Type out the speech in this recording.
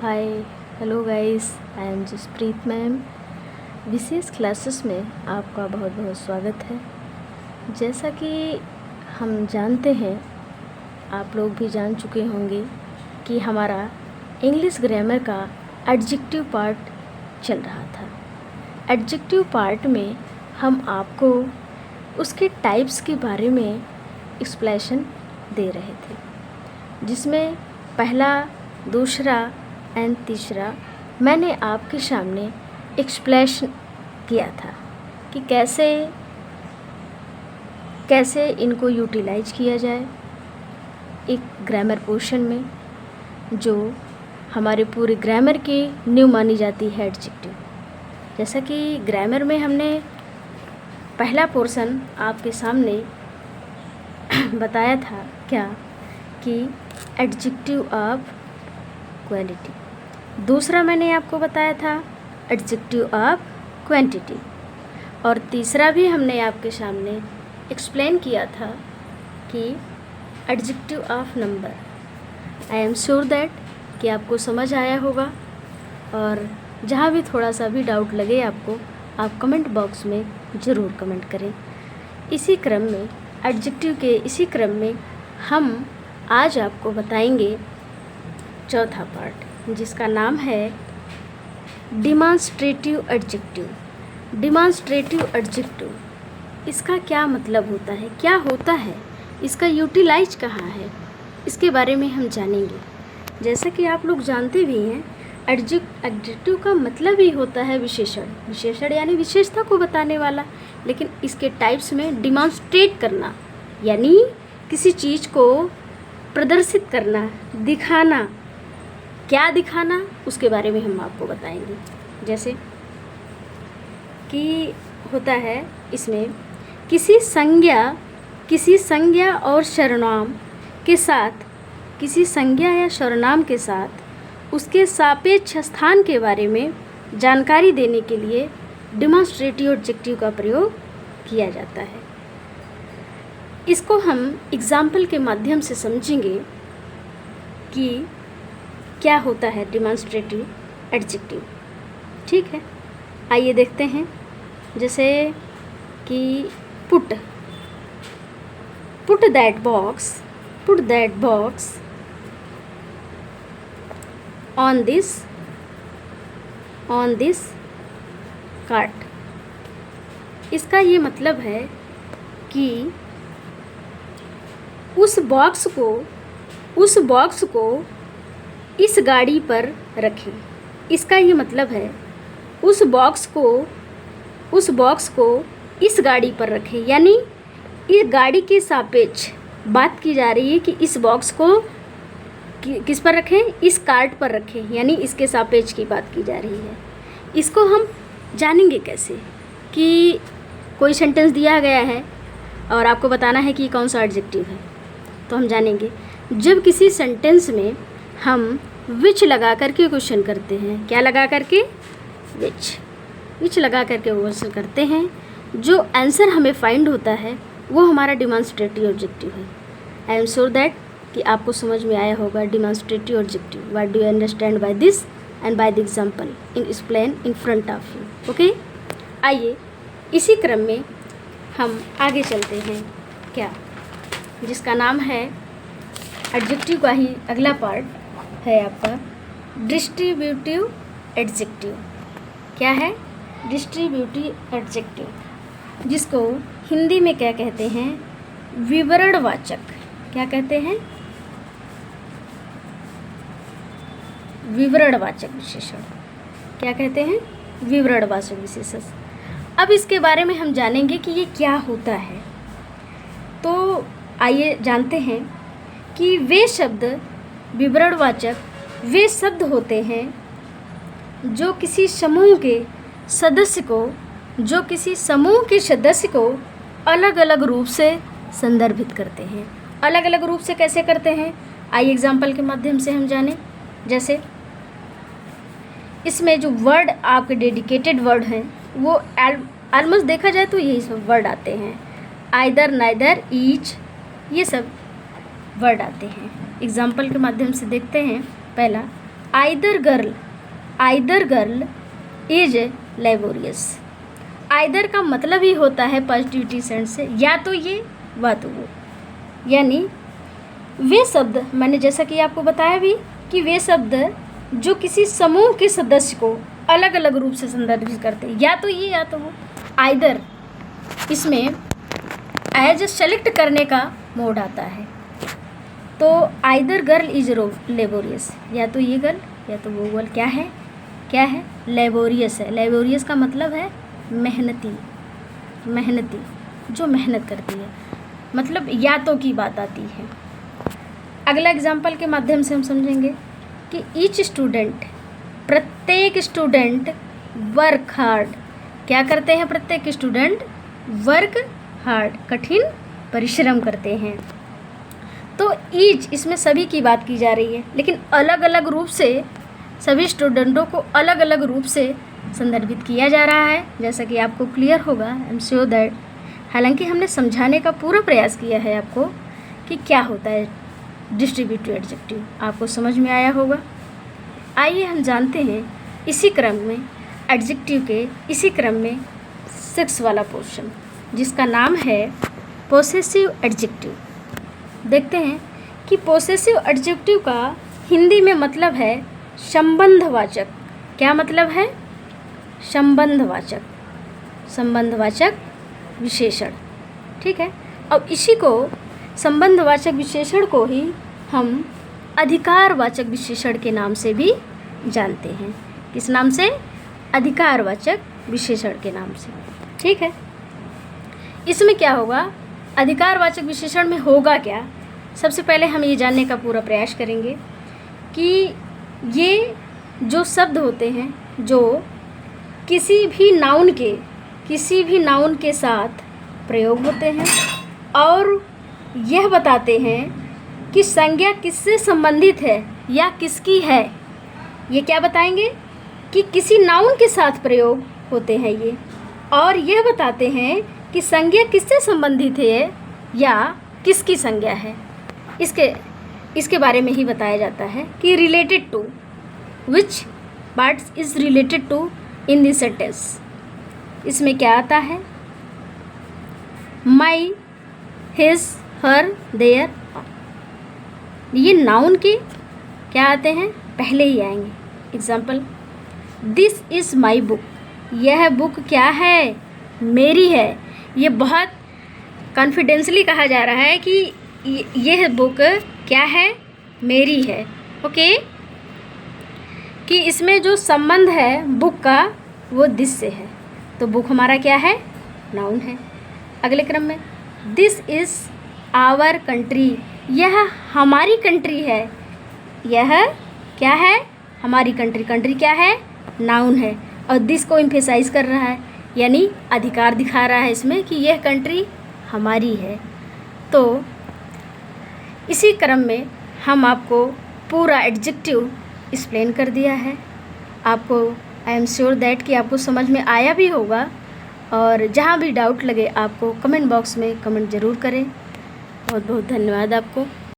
Hi hello guys, I am Jaspreet ma'am. विशेष classes में आपका बहुत बहुत स्वागत है। जैसा कि हम जानते हैं, आप लोग भी जान चुके होंगे कि हमारा इंग्लिश ग्रामर का एडजेक्टिव पार्ट चल रहा था। एडजेक्टिव पार्ट में हम आपको उसके टाइप्स के बारे में एक्सप्लेनेशन दे रहे थे, जिसमें पहला, दूसरा एंड तीसरा मैंने आपके सामने एक्सप्लेन किया था कि कैसे इनको यूटिलाइज किया जाए एक ग्रामर पोर्शन में, जो हमारे पूरे ग्रामर की नींव मानी जाती है एडजेक्टिव। जैसा कि ग्रामर में हमने पहला पोर्शन आपके सामने बताया था क्या कि एडजेक्टिव ऑफ क्वालिटी। दूसरा मैंने आपको बताया था एडजेक्टिव ऑफ क्वांटिटी, और तीसरा भी हमने आपके सामने एक्सप्लेन किया था कि adjective of number. I am sure that कि आपको समझ आया होगा, और जहाँ भी थोड़ा सा भी डाउट लगे आपको, आप कमेंट बॉक्स में ज़रूर कमेंट करें। इसी क्रम में एडजेक्टिव के इसी क्रम में हम आज आपको बताएंगे चौथा पार्ट, जिसका नाम है डिमॉन्स्ट्रेटिव एडजेक्टिव। डिमॉन्स्ट्रेटिव एडजेक्टिव, इसका क्या मतलब होता है, क्या होता है, इसका यूटिलाइज कहाँ है, इसके बारे में हम जानेंगे। जैसा कि आप लोग जानते भी हैं, एडजेक्टिव का मतलब ही होता है विशेषण। विशेषण यानी विशेषता को बताने वाला, लेकिन इसके टाइप्स में डिमॉन्स्ट्रेट करना यानी किसी चीज़ को प्रदर्शित करना, दिखाना। क्या दिखाना, उसके बारे में हम आपको बताएंगे। जैसे कि होता है इसमें किसी संज्ञा और सर्वनाम के साथ, किसी संज्ञा या सर्वनाम के साथ उसके सापेक्ष स्थान के बारे में जानकारी देने के लिए डिमॉन्स्ट्रेटिव एडजेक्टिव का प्रयोग किया जाता है। इसको हम एग्जाम्पल के माध्यम से समझेंगे कि क्या होता है डिमॉन्स्ट्रेटिव एडजेक्टिव। ठीक है, आइए देखते हैं। जैसे कि put that box on this cart. इसका ये मतलब है कि उस बॉक्स को इस गाड़ी पर रखें। इसका ये मतलब है उस बॉक्स को इस गाड़ी पर रखें, यानी ये गाड़ी के सापेक्ष बात की जा रही है कि इस बॉक्स को किस पर रखें, इस कार्ट पर रखें, यानी इसके सापेक्ष की बात की जा रही है। इसको हम जानेंगे कैसे कि कोई सेंटेंस दिया गया है और आपको बताना है कि कौन सा एडजेक्टिव है। तो हम जानेंगे जब किसी सेंटेंस में हम विच लगा करके क्वेश्चन करते हैं। क्या लगा करके? विच लगा करके क्वेश्चन करते हैं। जो आंसर हमें फाइंड होता है वो हमारा डिमॉन्स्ट्रेटिव एडजेक्टिव है। आई एम श्योर दैट कि आपको समझ में आया होगा demonstrative adjective. What do you understand by this and by the example in explain in front of you. Okay, आइए इसी क्रम में हम आगे चलते हैं, क्या जिसका नाम है एडजेक्टिव का ही अगला पार्ट है आपका डिस्ट्रीब्यूटिव एडजेक्टिव। क्या है? डिस्ट्रीब्यूटिव एडजेक्टिव, जिसको हिंदी में क्या कहते हैं? विवरणवाचक। क्या कहते हैं? विवरणवाचक विशेषण। क्या कहते हैं? विवरणवाचक विशेषण। अब इसके बारे में हम जानेंगे कि ये क्या होता है। तो आइए जानते हैं कि वे शब्द, विवरणवाचक वे शब्द होते हैं जो किसी समूह के सदस्य को अलग अलग रूप से संदर्भित करते हैं। अलग अलग रूप से कैसे करते हैं, आइए एग्जाम्पल के माध्यम से हम जानें। जैसे इसमें जो वर्ड आपके डेडिकेटेड वर्ड हैं वो ऑलमोस्ट देखा जाए तो यही सब वर्ड आते हैं। आइदर, नाइदर, ईच, ये सब वर्ड आते हैं। एग्जाम्पल के माध्यम से देखते हैं। पहला, either girl is laborious. Either का मतलब ही होता है पॉजिटिविटी सेंस से, या तो ये व तो वो। यानी वे शब्द, मैंने जैसा कि आपको बताया भी कि वे शब्द जो किसी समूह के सदस्य को अलग अलग रूप से संदर्भित करते हैं, या तो ये या तो वो। आइदर इसमें एज सेलेक्ट करने का मोड आता है। तो आइदर गर्ल इज लेबोरियस, या तो ये गर्ल या तो वो गर्ल क्या है लेबोरियस है। लेबोरियस का मतलब है मेहनती, जो मेहनत करती है, मतलब या तो की बात आती है। अगला एग्जाम्पल के माध्यम से हम समझेंगे कि ईच स्टूडेंट, प्रत्येक स्टूडेंट वर्क हार्ड, क्या करते हैं प्रत्येक स्टूडेंट? वर्क हार्ड, कठिन परिश्रम करते हैं। तो ईच इसमें सभी की बात की जा रही है, लेकिन अलग अलग रूप से सभी स्टूडेंटों को अलग अलग रूप से संदर्भित किया जा रहा है, जैसा कि आपको क्लियर होगा। I am sure that. हालांकि हमने समझाने का पूरा प्रयास किया है आपको कि क्या होता है डिस्ट्रीब्यूटिव एडजेक्टिव, आपको समझ में आया होगा। आइए हम जानते हैं इसी क्रम में एडजेक्टिव के इसी क्रम में 6 वाला पोर्शन, जिसका नाम है पोसेसिव एडजेक्टिव। देखते हैं कि पोसेसिव एडजेक्टिव का हिंदी में मतलब है संबंधवाचक। क्या मतलब है? संबंधवाचक विशेषण। ठीक है। अब इसी को संबंधवाचक विशेषण को ही हम अधिकारवाचक विशेषण के नाम से भी जानते हैं। किस नाम से? अधिकारवाचक विशेषण के नाम से। ठीक है। इसमें क्या होगा? अधिकारवाचक विशेषण में होगा क्या? सबसे पहले हम ये जानने का पूरा प्रयास करेंगे कि ये जो शब्द होते हैं जो किसी भी नाउन के साथ प्रयोग होते हैं और यह बताते हैं कि संज्ञा किससे संबंधित है या किसकी है। ये क्या बताएंगे कि किसी नाउन के साथ प्रयोग होते हैं ये, और यह बताते हैं कि संज्ञा किससे संबंधित है या किसकी संज्ञा है। इसके बारे में ही बताया जाता है कि related to, which parts is related to in this sentence. इसमें क्या आता है? My, his, her, their. ये नाउन के क्या आते हैं? पहले ही आएंगे। Example, this is my book. यह बुक क्या है? मेरी है। ये बहुत कॉन्फिडेंसली कहा जा रहा है कि यह बुक क्या है? मेरी है। ओके। कि इसमें जो संबंध है बुक का वो दिस से है, तो बुक हमारा क्या है? नाउन है। अगले क्रम में, दिस इज़ आवर कंट्री। यह हमारी कंट्री है। यह क्या है? हमारी कंट्री। कंट्री क्या है? नाउन है। और दिस को एम्फेसाइज कर रहा है, यानी अधिकार दिखा रहा है इसमें कि यह कंट्री हमारी है। तो इसी क्रम में हम आपको पूरा एडजेक्टिव एक्सप्लेन कर दिया है। आपको आई एम श्योर दैट कि आपको समझ में आया भी होगा, और जहाँ भी डाउट लगे आपको कमेंट बॉक्स में कमेंट ज़रूर करें। बहुत बहुत धन्यवाद आपको।